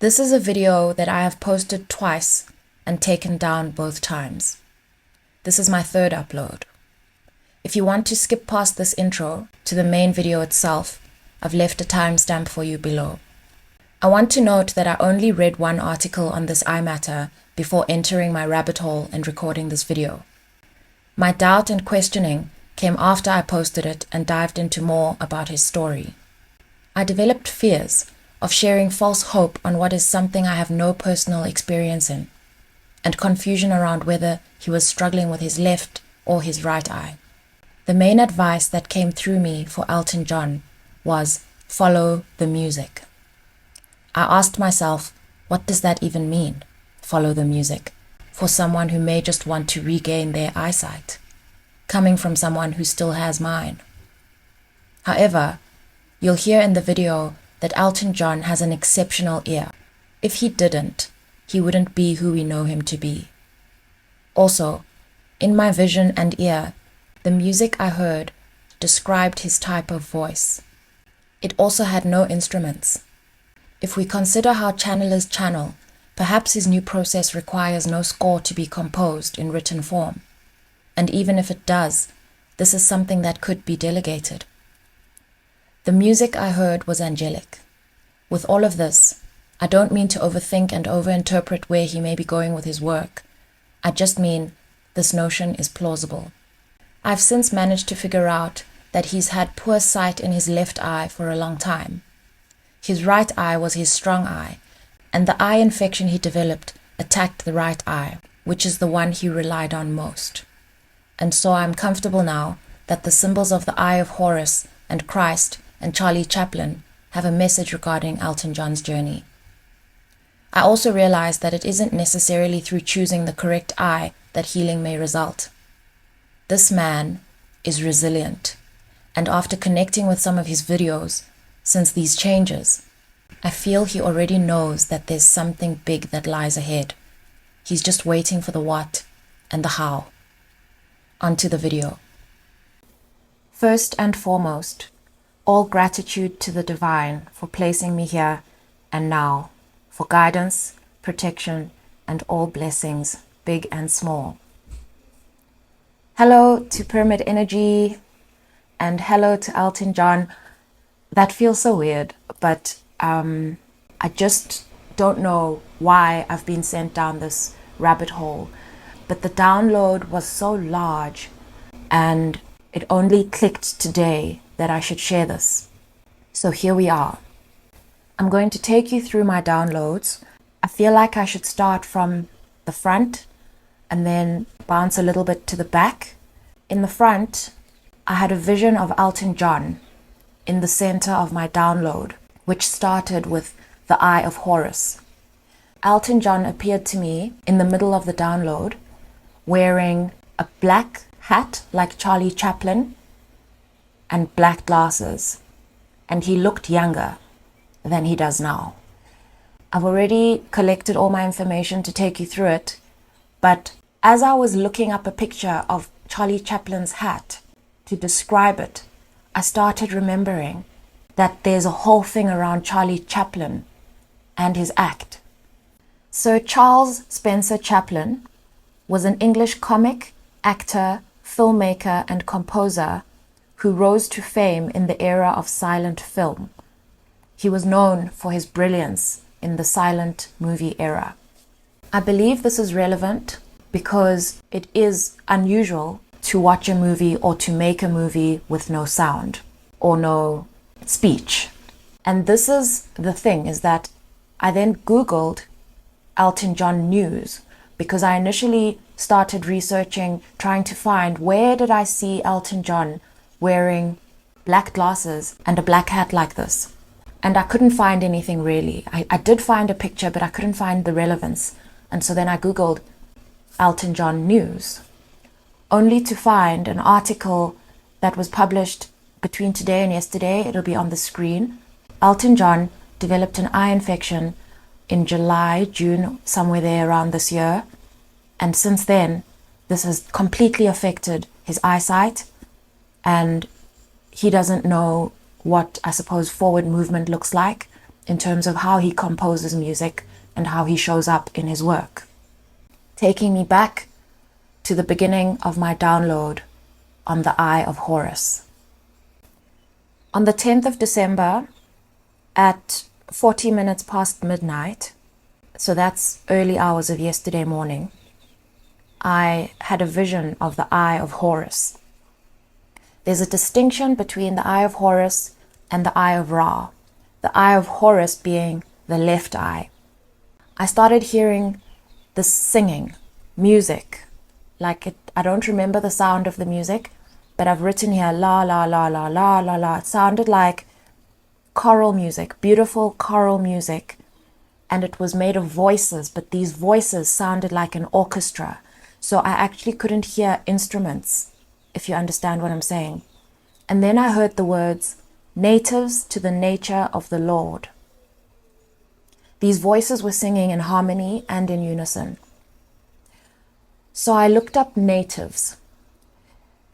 This is a video that I have posted twice and taken down both times. This is my third upload. If you want to skip past this intro to the main video itself, I've left a timestamp for you below. I want to note that I only read one article on this iMatter before entering my rabbit hole and recording this video. My doubt and questioning came after I posted it and dived into more about his story. I developed fears of sharing false hope on what is something I have no personal experience in, and confusion around whether he was struggling with his left or his right eye. The main advice that came through me for Elton John was follow the music. I asked myself, what does that even mean, follow the music, for someone who may just want to regain their eyesight, coming from someone who still has mine? However, you'll hear in the video that Elton John has an exceptional ear. If he didn't, he wouldn't be who we know him to be. Also, in my vision and ear, the music I heard described his type of voice. It also had no instruments. If we consider how channelers channel, perhaps his new process requires no score to be composed in written form. And even if it does, this is something that could be delegated. The music I heard was angelic. With all of this, I don't mean to overthink and overinterpret where he may be going with his work. I just mean this notion is plausible. I've since managed to figure out that he's had poor sight in his left eye for a long time. His right eye was his strong eye, and the eye infection he developed attacked the right eye, which is the one he relied on most. And so I'm comfortable now that the symbols of the Eye of Horus and Christ and Charlie Chaplin have a message regarding Elton John's journey. I also realize that it isn't necessarily through choosing the correct eye that healing may result. This man is resilient, and after connecting with some of his videos since these changes, I feel he already knows that there's something big that lies ahead. He's just waiting for the what and the how. Onto the video. First and foremost, all gratitude to the divine for placing me here and now, for guidance, protection, and all blessings, big and small. Hello to Pyramid Energy, and hello to Elton John. That feels so weird, but I just don't know why I've been sent down this rabbit hole. But the download was so large, and it only clicked today that I should share this. So here we are. I'm going to take you through my downloads. I feel like I should start from the front and then bounce a little bit to the back. In the front, I had a vision of Elton John in the center of my download, which started with the Eye of Horus. Elton John appeared to me in the middle of the download, wearing a black hat like Charlie Chaplin and black glasses, and he looked younger than he does now. I've already collected all my information to take you through it, but as I was looking up a picture of Charlie Chaplin's hat to describe it, I started remembering that there's a whole thing around Charlie Chaplin and his act. Sir Charles Spencer Chaplin was an English comic, actor, filmmaker, and composer who rose to fame in the era of silent film. He was known for his brilliance in the silent movie era. I believe this is relevant because it is unusual to watch a movie or to make a movie with no sound or no speech. And this is the thing, is that I then Googled Elton John news because I initially started researching, trying to find where did I see Elton John wearing black glasses and a black hat like this. And I couldn't find anything really. I did find a picture, but I couldn't find the relevance. And so then I Googled Elton John news, only to find an article that was published between today and yesterday. It'll be on the screen. Elton John developed an eye infection in July, June, somewhere there around this year. And since then, this has completely affected his eyesight, and he doesn't know what, I suppose, forward movement looks like. in terms of how he composes music and how he shows up in his work, taking me back to the beginning of my download on the Eye of Horus. On the 10th of December at 40 minutes past midnight, so that's early hours of yesterday morning, I had a vision of the Eye of Horus. There's a distinction between the Eye of Horus and the Eye of Ra, the Eye of Horus being the left eye. I started hearing this singing, music, I don't remember the sound of the music, but I've written here, la, la, la, la, la, la, la. It sounded like choral music, beautiful choral music, and it was made of voices, but these voices sounded like an orchestra. So I actually couldn't hear instruments, if you understand what I'm saying. And then I heard the words, natives to the nature of the Lord. These voices were singing in harmony and in unison. So I looked up natives.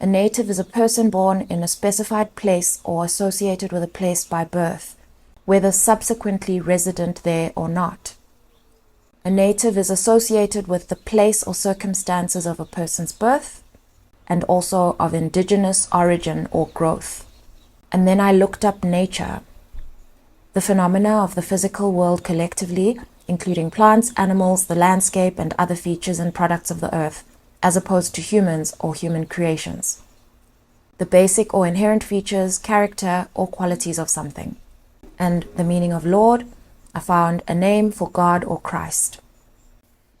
A native is a person born in a specified place or associated with a place by birth, whether subsequently resident there or not. A native is associated with the place or circumstances of a person's birth and also of indigenous origin or growth. And then I looked up nature, the phenomena of the physical world collectively, including plants, animals, the landscape, and other features and products of the earth, as opposed to humans or human creations. The basic or inherent features, character, or qualities of something. And the meaning of Lord, I found a name for God or Christ.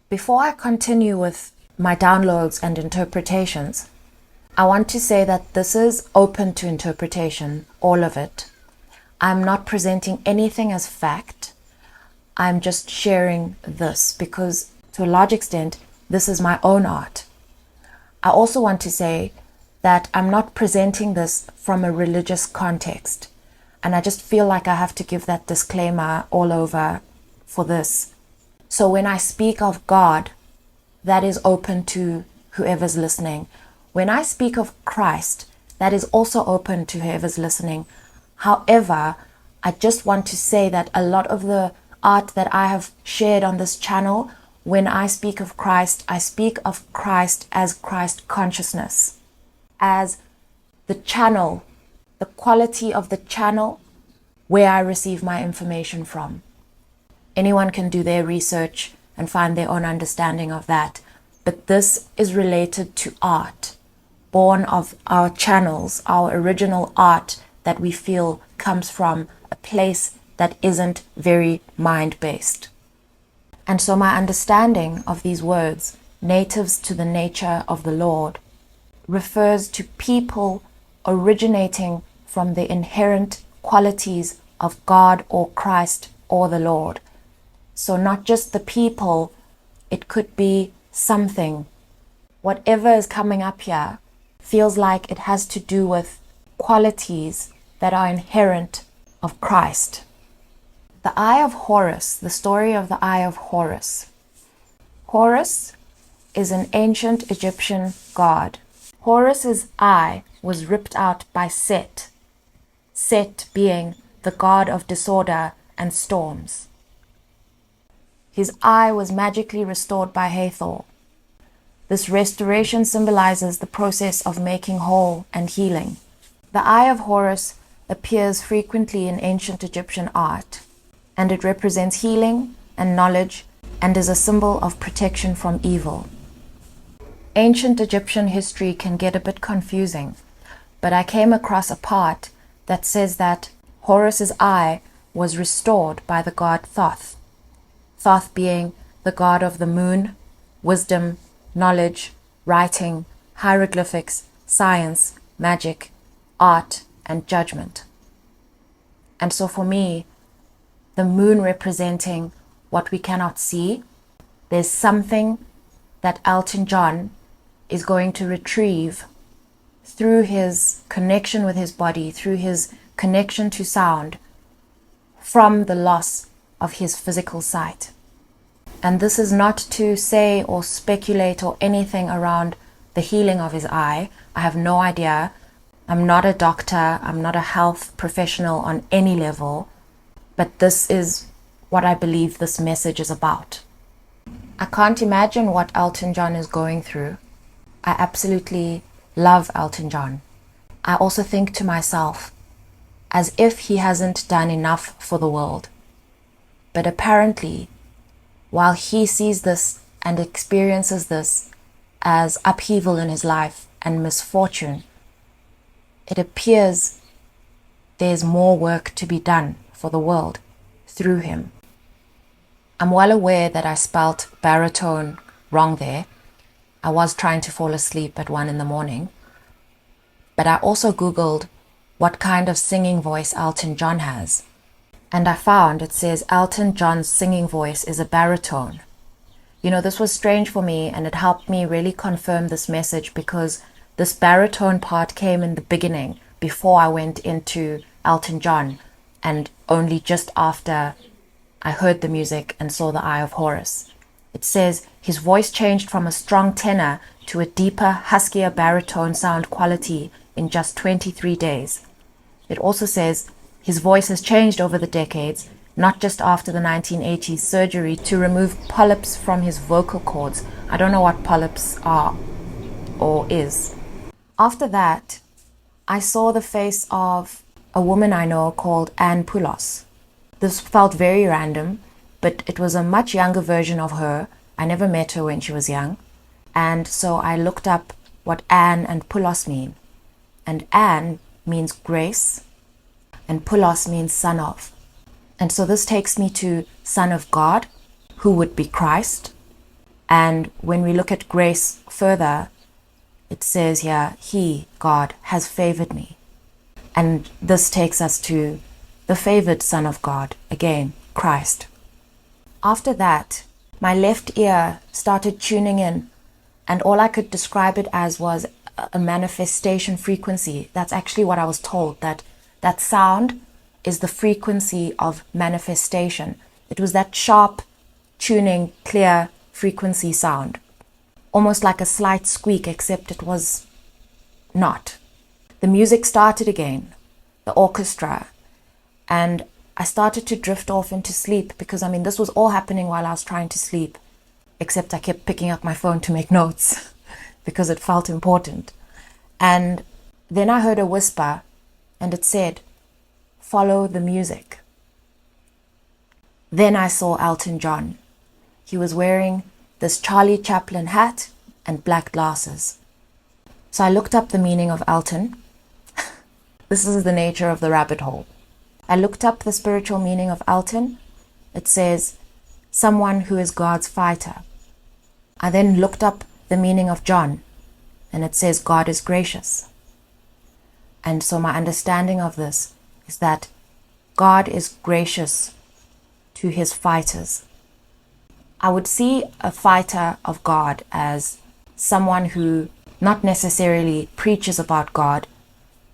Before I continue with my downloads and interpretations, I want to say that this is open to interpretation, all of it. I'm not presenting anything as fact. I'm just sharing this because, to a large extent, this is my own art. I also want to say that I'm not presenting this from a religious context. And I just feel like I have to give that disclaimer all over for this. So when I speak of God, that is open to whoever's listening. When I speak of Christ, that is also open to whoever's listening. However, I just want to say that a lot of the art that I have shared on this channel, when I speak of Christ, I speak of Christ as Christ consciousness, as the channel, the quality of the channel where I receive my information from. Anyone can do their research and find their own understanding of that. But this is related to art, born of our channels, our original art that we feel comes from a place that isn't very mind-based. And so my understanding of these words, natives to the nature of the Lord, refers to people originating from the inherent qualities of God or Christ or the Lord. So not just the people, it could be something. Whatever is coming up here feels like it has to do with qualities that are inherent of Christ. The Eye of Horus, the story of the Eye of Horus. Horus is an ancient Egyptian god. Horus's eye was ripped out by Set, Set being the god of disorder and storms. His eye was magically restored by Hathor. This restoration symbolizes the process of making whole and healing. The Eye of Horus appears frequently in ancient Egyptian art, and it represents healing and knowledge and is a symbol of protection from evil. Ancient Egyptian history can get a bit confusing, but I came across a part that says that Horus's eye was restored by the god Thoth. Thoth being the god of the moon, wisdom, knowledge, writing, hieroglyphics, science, magic, art, and judgment. And so for me, the moon representing what we cannot see, there's something that Elton John is going to retrieve through his connection with his body, through his connection to sound, from the loss of his physical sight. And this is not to say or speculate or anything around the healing of his eye. I have no idea. I'm not a doctor. I'm not a health professional on any level. but this is what I believe this message is about. I can't imagine what Elton John is going through. I absolutely love Elton John. I also think to myself, as if he hasn't done enough for the world. But apparently, while he sees this and experiences this as upheaval in his life and misfortune, it appears there's more work to be done for the world through him. I'm well aware that I spelt baritone wrong there. I was trying to fall asleep at 1 a.m, but I also Googled what kind of singing voice Elton John has. And I found it says Elton John's singing voice is a baritone. You know, this was strange for me, and it helped me really confirm this message, because this baritone part came in the beginning before I went into Elton John, and only just after I heard the music and saw the Eye of Horus. It says his voice changed from a strong tenor to a deeper, huskier baritone sound quality in just 23 days. It also says his voice has changed over the decades, not just after the 1980s surgery to remove polyps from his vocal cords. I don't know what polyps are or is. After that, I saw the face of a woman I know called Anne Poulos. This felt very random, but it was a much younger version of her. I never met her when she was young. And so I looked up what Anne and Poulos mean. And Anne means grace, and Poulos means son of. And so this takes me to Son of God, who would be Christ. And when we look at grace further, it says here, He, God, has favored me. And this takes us to the favored Son of God, again, Christ. After that, my left ear started tuning in, and all I could describe it as was a manifestation frequency. That's actually what I was told, that sound is the frequency of manifestation. It was that sharp, tuning, clear frequency sound. Almost like a slight squeak, except it was not. The music started again, the orchestra, and I started to drift off into sleep, because this was all happening while I was trying to sleep, except I kept picking up my phone to make notes because it felt important. And then I heard a whisper, and it said, "Follow the music." Then I saw Elton John. He was wearing this Charlie Chaplin hat and black glasses. So I looked up the meaning of Elton. This is the nature of the rabbit hole. I looked up the spiritual meaning of Elton. It says, someone who is God's fighter. I then looked up the meaning of John, and it says God is gracious. And so my understanding of this is that God is gracious to his fighters. I would see a fighter of God as someone who not necessarily preaches about God,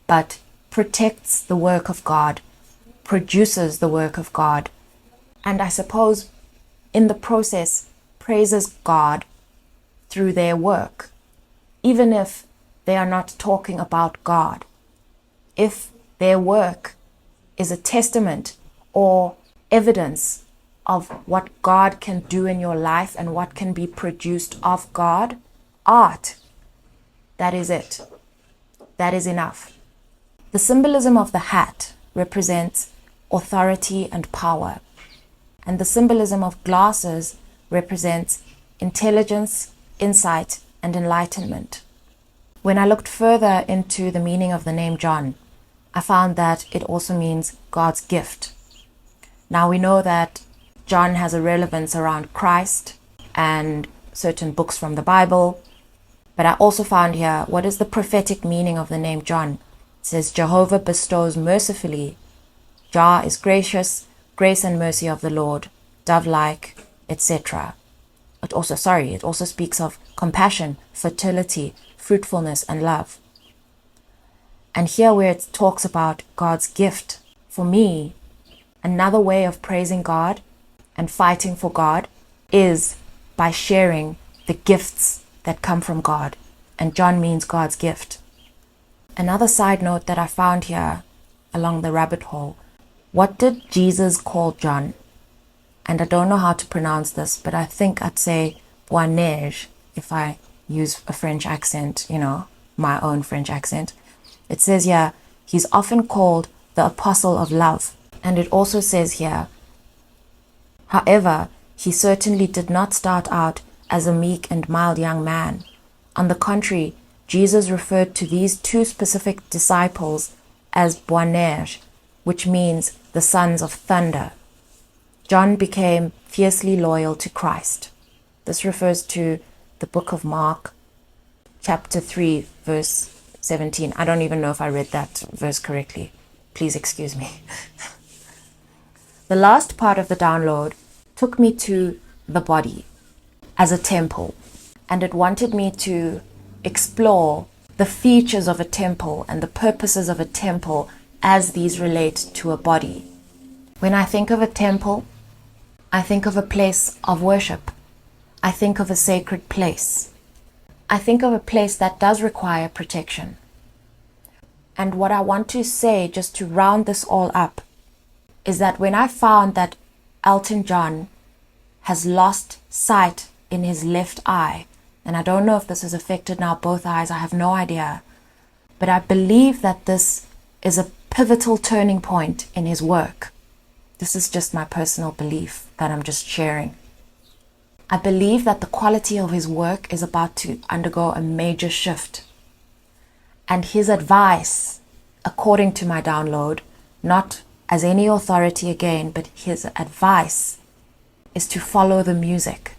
but protects the work of God, produces the work of God, and I suppose in the process praises God through their work, even if they are not talking about God. If their work is a testament or evidence of what God can do in your life and what can be produced of God, art, that is it. That is enough. The symbolism of the hat represents authority and power, and the symbolism of glasses represents intelligence, insight, and enlightenment. When I looked further into the meaning of the name John, I found that it also means God's gift. Now we know that John has a relevance around Christ and certain books from the Bible, but I also found here, what is the prophetic meaning of the name John? It says, Jehovah bestows mercifully. Jah is gracious, grace and mercy of the Lord, dove-like, etc. It also speaks of compassion, fertility, fruitfulness, and love. And here where it talks about God's gift, for me, another way of praising God and fighting for God is by sharing the gifts that come from God. And John means God's gift. Another side note that I found here along the rabbit hole What did Jesus call John? And I don't know how to pronounce this, but I think I'd say Boanerges if I use a French accent, my own French accent. It says here, he's often called the apostle of love. And it also says here, however, he certainly did not start out as a meek and mild young man. On the contrary, Jesus referred to these two specific disciples as Boanerges, which means the sons of thunder. John became fiercely loyal to Christ. This refers to the book of Mark, chapter 3, verse 17. I don't even know if I read that verse correctly. Please excuse me. The last part of the download took me to the body as a temple, and it wanted me to explore the features of a temple and the purposes of a temple as these relate to a body. When I think of a temple, I think of a place of worship. I think of a sacred place. I think of a place that does require protection. And what I want to say, just to round this all up, is that when I found that Elton John has lost sight in his left eye, and I don't know if this has affected now both eyes, I have no idea, but I believe that this is a pivotal turning point in his work. This is just my personal belief that I'm just sharing. I believe that the quality of his work is about to undergo a major shift. And his advice, according to my download, not as any authority again, but his advice is to follow the music.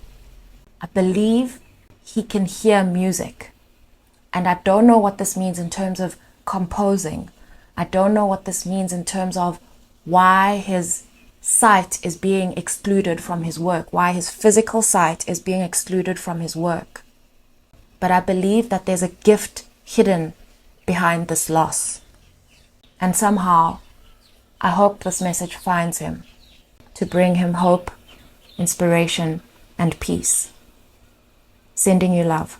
I believe he can hear music. And I don't know what this means in terms of composing. I don't know what this means in terms of why his sight is being excluded from his work, why his physical sight is being excluded from his work. But I believe that there's a gift hidden behind this loss. And somehow, I hope this message finds him to bring him hope, inspiration, and peace. Sending you love.